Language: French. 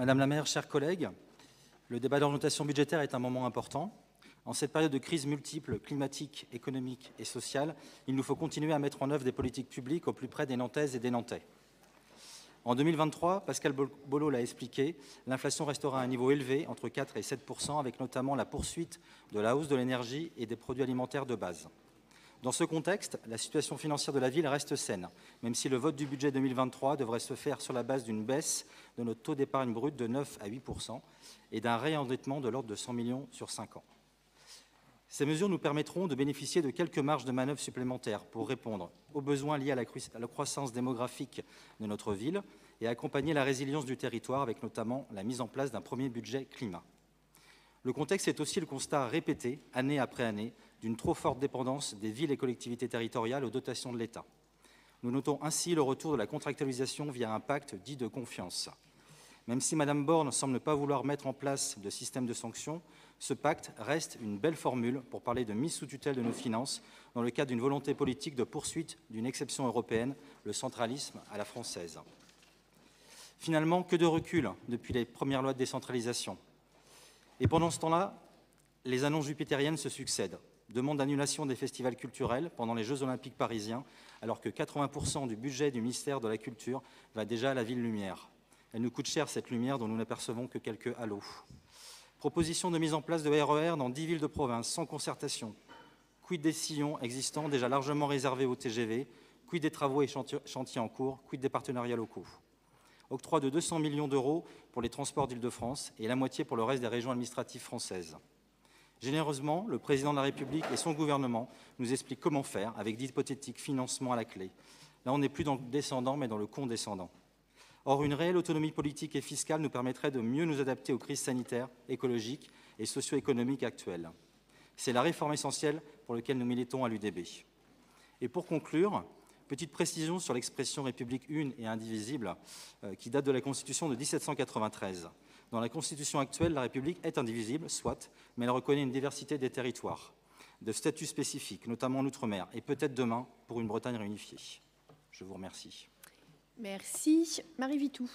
Madame la maire, chers collègues, le débat d'orientation budgétaire est un moment important. En cette période de crise multiple, climatique, économique et sociale, il nous faut continuer à mettre en œuvre des politiques publiques au plus près des Nantaises et des Nantais. En 2023, Pascal Bollot l'a expliqué, l'inflation restera à un niveau élevé, entre 4 et 7 %, avec notamment la poursuite de la hausse de l'énergie et des produits alimentaires de base. Dans ce contexte, la situation financière de la ville reste saine, même si le vote du budget 2023 devrait se faire sur la base d'une baisse de notre taux d'épargne brute de 9 à 8 % et d'un réendettement de l'ordre de 100 millions sur 5 ans. Ces mesures nous permettront de bénéficier de quelques marges de manœuvre supplémentaires pour répondre aux besoins liés à la croissance démographique de notre ville et accompagner la résilience du territoire avec notamment la mise en place d'un premier budget climat. Le contexte est aussi le constat répété, année après année, d'une trop forte dépendance des villes et collectivités territoriales aux dotations de l'État. Nous notons ainsi le retour de la contractualisation via un pacte dit de confiance. Même si Mme Borne semble ne pas vouloir mettre en place de système de sanctions, ce pacte reste une belle formule pour parler de mise sous tutelle de nos finances dans le cadre d'une volonté politique de poursuite d'une exception européenne, le centralisme à la française. Finalement, que de recul depuis les premières lois de décentralisation. Et pendant ce temps-là, les annonces jupitériennes se succèdent. Demande d'annulation des festivals culturels pendant les Jeux Olympiques parisiens, alors que 80 % du budget du ministère de la Culture va déjà à la ville lumière. Elle nous coûte cher, cette lumière dont nous n'apercevons que quelques halos. Proposition de mise en place de RER dans 10 villes de province, sans concertation. Quid des sillons existants déjà largement réservés aux TGV? Quid des travaux et chantiers en cours? Quid des partenariats locaux? Octroi de 200 millions d'euros pour les transports d'Île-de-France et la moitié pour le reste des régions administratives françaises. Généreusement, le président de la République et son gouvernement nous expliquent comment faire avec d'hypothétiques financements à la clé. Là, on n'est plus dans le descendant, mais dans le condescendant. Or, une réelle autonomie politique et fiscale nous permettrait de mieux nous adapter aux crises sanitaires, écologiques et socio-économiques actuelles. C'est la réforme essentielle pour laquelle nous militons à l'UDB. Et pour conclure, petite précision sur l'expression « République une et indivisible » qui date de la Constitution de 1793. Dans la Constitution actuelle, la République est indivisible, soit, mais elle reconnaît une diversité des territoires, de statuts spécifiques, notamment en Outre-mer, et peut-être demain pour une Bretagne réunifiée. Je vous remercie. Merci. Marie Vitou.